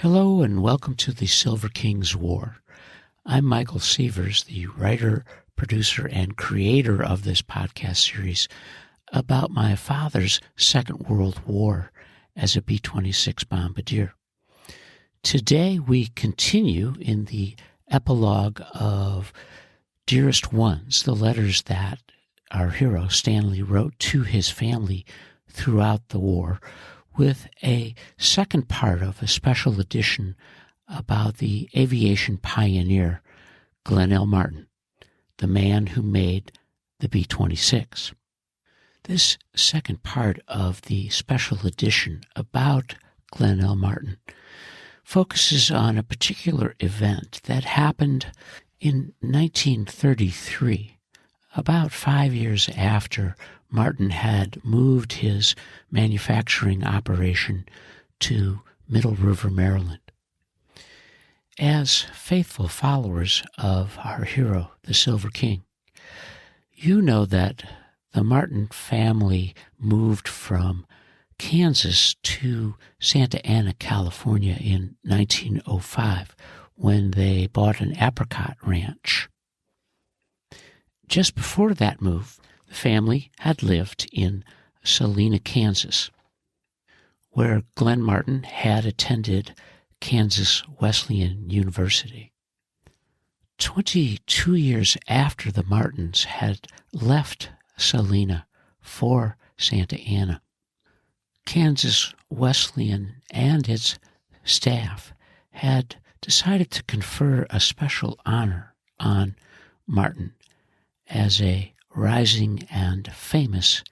Hello and welcome to the Silver Kings War. I'm Michael Sievers, the writer, producer, and creator of this podcast series about my father's Second World War as a B-26 bombardier. Today we continue in the epilogue of Dearest Ones, the letters that our hero Stanley wrote to his family throughout the war, with a second part of a special edition about the aviation pioneer, Glenn L. Martin, the man who made the B-26. This second part of the special edition about Glenn L. Martin focuses on a particular event that happened in 1933, about 5 years after Martin had moved his manufacturing operation to Middle River, Maryland. As faithful followers of our hero, the Silver King, you know that the Martin family moved from Kansas to Santa Ana, California in 1905 when they bought an apricot ranch. Just before that move, the family had lived in Salina, Kansas, where Glenn Martin had attended Kansas Wesleyan University. 22 years after the Martins had left Salina for Santa Ana, Kansas Wesleyan and its staff had decided to confer a special honor on Martin as a rising and famous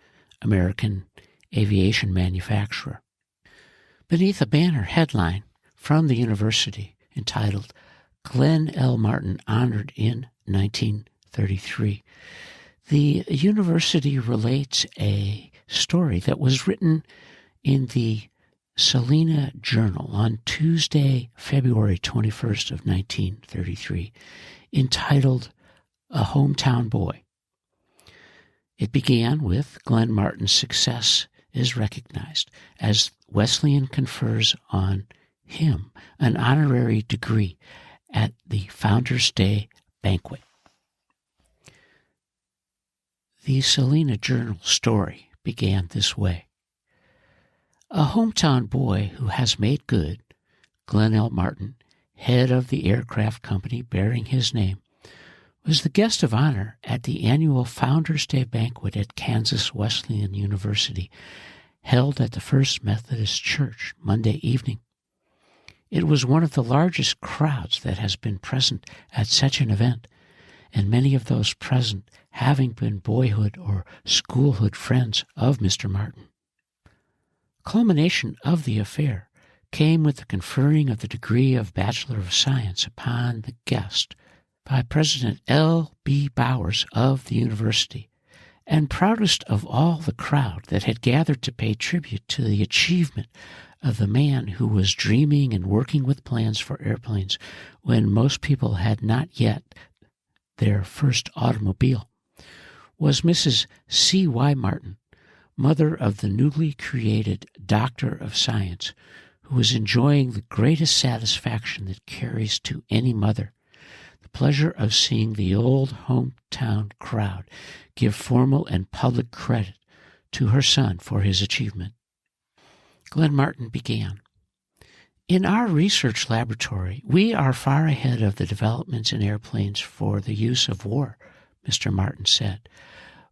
American aviation manufacturer. Beneath a banner headline from the university entitled Glenn L. Martin Honored in 1933, the university relates a story that was written in the Salina Journal on Tuesday, February 21st of 1933, entitled A Hometown Boy. It began with Glenn Martin's success is recognized as Wesleyan confers on him an honorary degree at the Founders' Day banquet. The Salina Journal story began this way. A hometown boy who has made good, Glenn L. Martin, head of the aircraft company bearing his name, was the guest of honor at the annual Founders' Day banquet at Kansas Wesleyan University, held at the First Methodist Church Monday evening. It was one of the largest crowds that has been present at such an event, and many of those present having been boyhood or schoolhood friends of Mr. Martin. Culmination of the affair came with the conferring of the degree of Bachelor of Science upon the guest by President L. B. Bowers of the university, and proudest of all the crowd that had gathered to pay tribute to the achievement of the man who was dreaming and working with plans for airplanes when most people had not yet their first automobile, was Mrs. C. Y. Martin, mother of the newly created Doctor of Science, who was enjoying the greatest satisfaction that carries to any mother, the pleasure of seeing the old hometown crowd give formal and public credit to her son for his achievement. Glenn Martin began. In our research laboratory, we are far ahead of the developments in airplanes for the use of war, Mr. Martin said.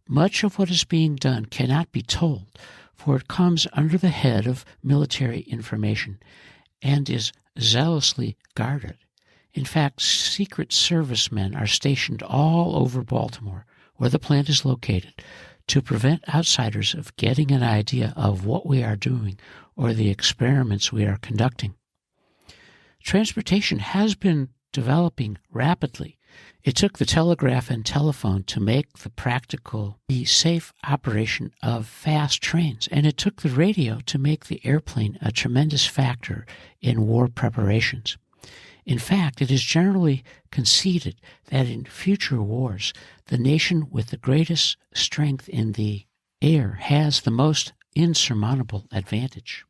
Much of what is being done cannot be told, for it comes under the head of military information and is zealously guarded. In fact, Secret Service men are stationed all over Baltimore, where the plant is located, to prevent outsiders of getting an idea of what we are doing or the experiments we are conducting. Transportation has been developing rapidly. It took the telegraph and telephone to make the safe operation of fast trains, and it took the radio to make the airplane a tremendous factor in war preparations. In fact, it is generally conceded that in future wars, the nation with the greatest strength in the air has the most insurmountable advantage.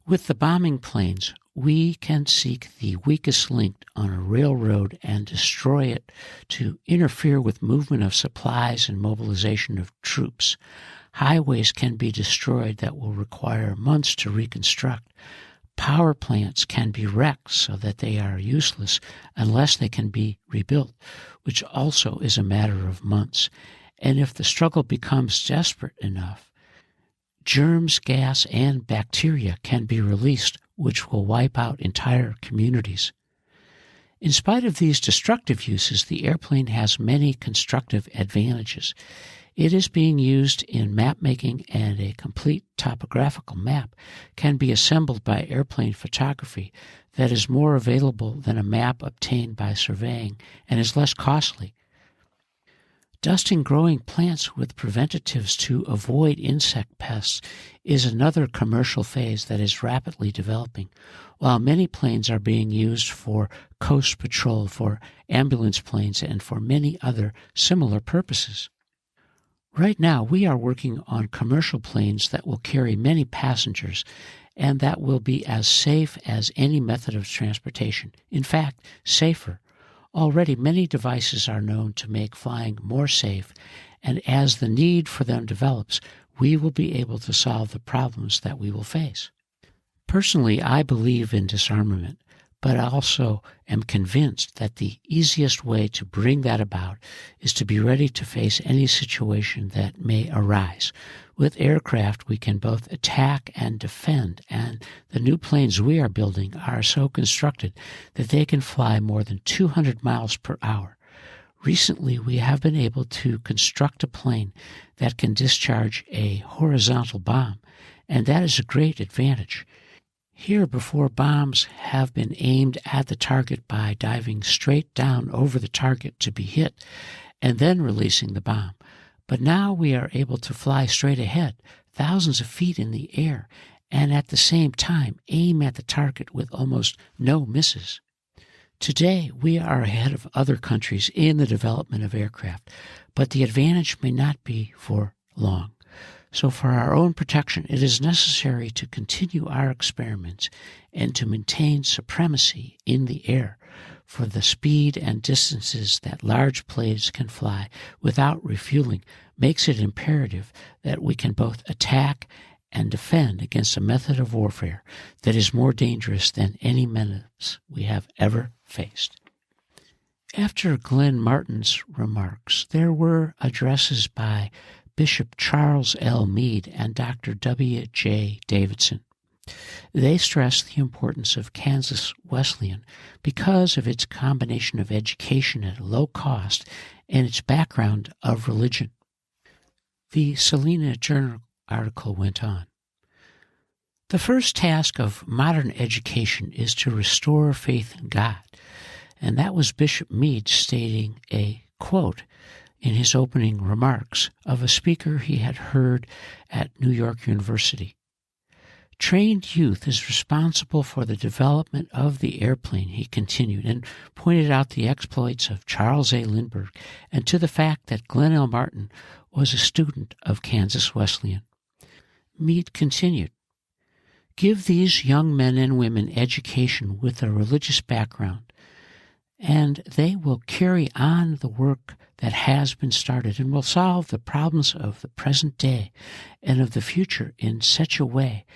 With the bombing planes, we can seek the weakest link on a railroad and destroy it to interfere with movement of supplies and mobilization of troops. Highways can be destroyed that will require months to reconstruct. Power plants can be wrecked so that they are useless unless they can be rebuilt, which also is a matter of months. And if the struggle becomes desperate enough, germs, gas, and bacteria can be released, which will wipe out entire communities. In spite of these destructive uses, the airplane has many constructive advantages. It is being used in map making, and a complete topographical map can be assembled by airplane photography that is more available than a map obtained by surveying and is less costly. Dusting growing plants with preventatives to avoid insect pests is another commercial phase that is rapidly developing, while many planes are being used for coast patrol, for ambulance planes, and for many other similar purposes. Right now, we are working on commercial planes that will carry many passengers and that will be as safe as any method of transportation. In fact, safer. Already, many devices are known to make flying more safe, and as the need for them develops, we will be able to solve the problems that we will face. Personally, I believe in disarmament, but I also am convinced that the easiest way to bring that about is to be ready to face any situation that may arise. With aircraft, we can both attack and defend, and the new planes we are building are so constructed that they can fly more than 200 miles per hour. Recently, we have been able to construct a plane that can discharge a horizontal bomb, and that is a great advantage. Here, before, bombs have been aimed at the target by diving straight down over the target to be hit and then releasing the bomb. But now we are able to fly straight ahead, thousands of feet in the air, and at the same time aim at the target with almost no misses. Today, we are ahead of other countries in the development of aircraft, but the advantage may not be for long. So for our own protection, it is necessary to continue our experiments and to maintain supremacy in the air for the speed and distances that large planes can fly without refueling makes it imperative that we can both attack and defend against a method of warfare that is more dangerous than any menace we have ever faced. After Glenn Martin's remarks, there were addresses by Bishop Charles L. Meade and Dr. W. J. Davidson. They stressed the importance of Kansas Wesleyan because of its combination of education at a low cost and its background of religion. The Salina Journal article went on. The first task of modern education is to restore faith in God, and that was Bishop Meade stating a quote in his opening remarks of a speaker he had heard at New York University. Trained youth is responsible for the development of the airplane, he continued, and pointed out the exploits of Charles A. Lindbergh and to the fact that Glenn L. Martin was a student of Kansas Wesleyan. Meade continued, "Give these young men and women education with a religious background, and they will carry on the work that has been started and will solve the problems of the present day and of the future in such a way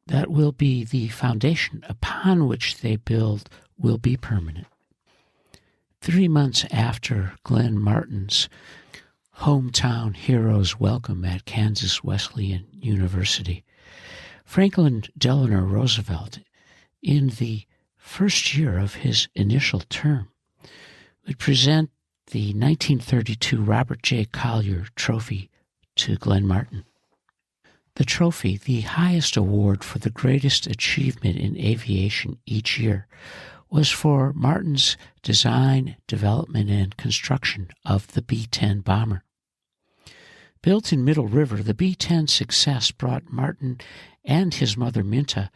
that will be the foundation upon which they build will be permanent." 3 months after Glenn Martin's hometown hero's welcome at Kansas Wesleyan University, Franklin Delano Roosevelt, in the first year of his initial term, would present the 1932 Robert J. Collier Trophy to Glenn Martin. The trophy, the highest award for the greatest achievement in aviation each year, was for Martin's design, development, and construction of the B-10 bomber. Built in Middle River, the B-10's success brought Martin and his mother Minta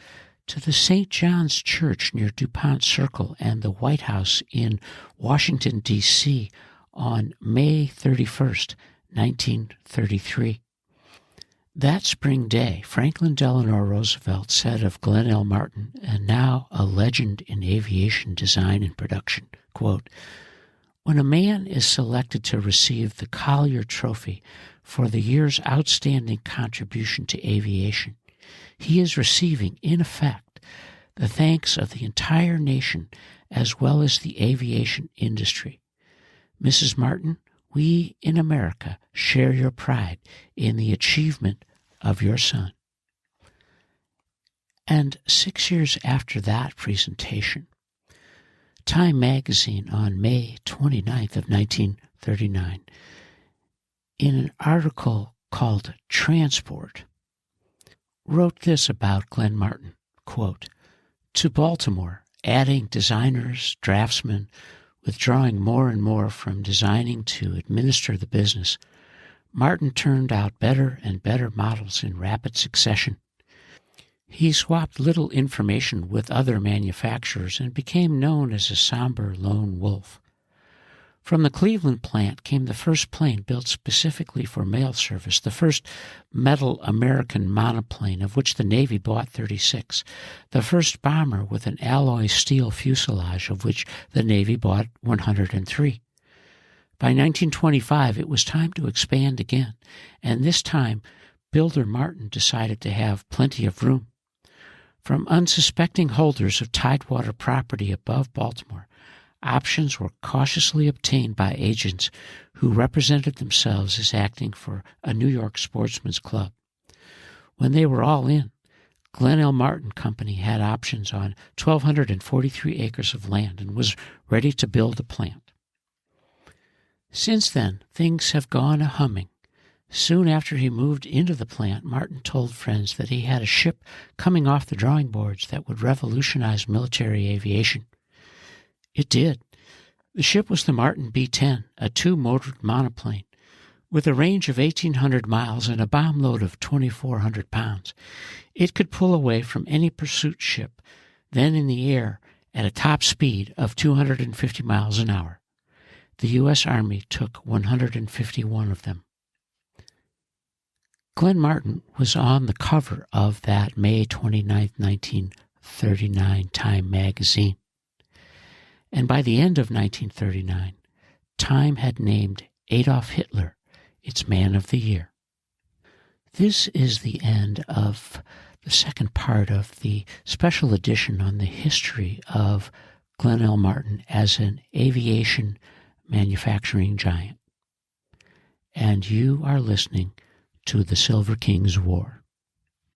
to the St. John's Church near DuPont Circle and the White House in Washington, D.C. on May 31st, 1933. That spring day, Franklin Delano Roosevelt said of Glenn L. Martin, and now a legend in aviation design and production, quote, "When a man is selected to receive the Collier Trophy for the year's outstanding contribution to aviation, he is receiving, in effect, the thanks of the entire nation as well as the aviation industry. Mrs. Martin, we in America share your pride in the achievement of your son." And 6 years after that presentation, Time magazine on May 29th of 1939, in an article called Transport, wrote this about Glenn Martin, quote, "To Baltimore, adding designers, draftsmen, withdrawing more and more from designing to administer the business, Martin turned out better and better models in rapid succession. He swapped little information with other manufacturers and became known as a somber lone wolf. From the Cleveland plant came the first plane built specifically for mail service, the first metal American monoplane, of which the Navy bought 36, the first bomber with an alloy steel fuselage, of which the Navy bought 103. By 1925, it was time to expand again, and this time, builder Martin decided to have plenty of room. From unsuspecting holders of Tidewater property above Baltimore, options were cautiously obtained by agents who represented themselves as acting for a New York sportsman's club. When they were all in, Glenn L. Martin Company had options on 1,243 acres of land and was ready to build a plant. Since then, things have gone a-humming. Soon after he moved into the plant, Martin told friends that he had a ship coming off the drawing boards that would revolutionize military aviation. It did. The ship was the Martin B-10, a two-motored monoplane. With a range of 1,800 miles and a bomb load of 2,400 pounds, it could pull away from any pursuit ship, then in the air at a top speed of 250 miles an hour. The U.S. Army took 151 of them. Glenn Martin was on the cover of that May 29, 1939 Time magazine. And by the end of 1939, Time had named Adolf Hitler its Man of the Year. This is the end of the second part of the special edition on the history of Glenn L. Martin as an aviation manufacturing giant. And you are listening to the Silver King's War.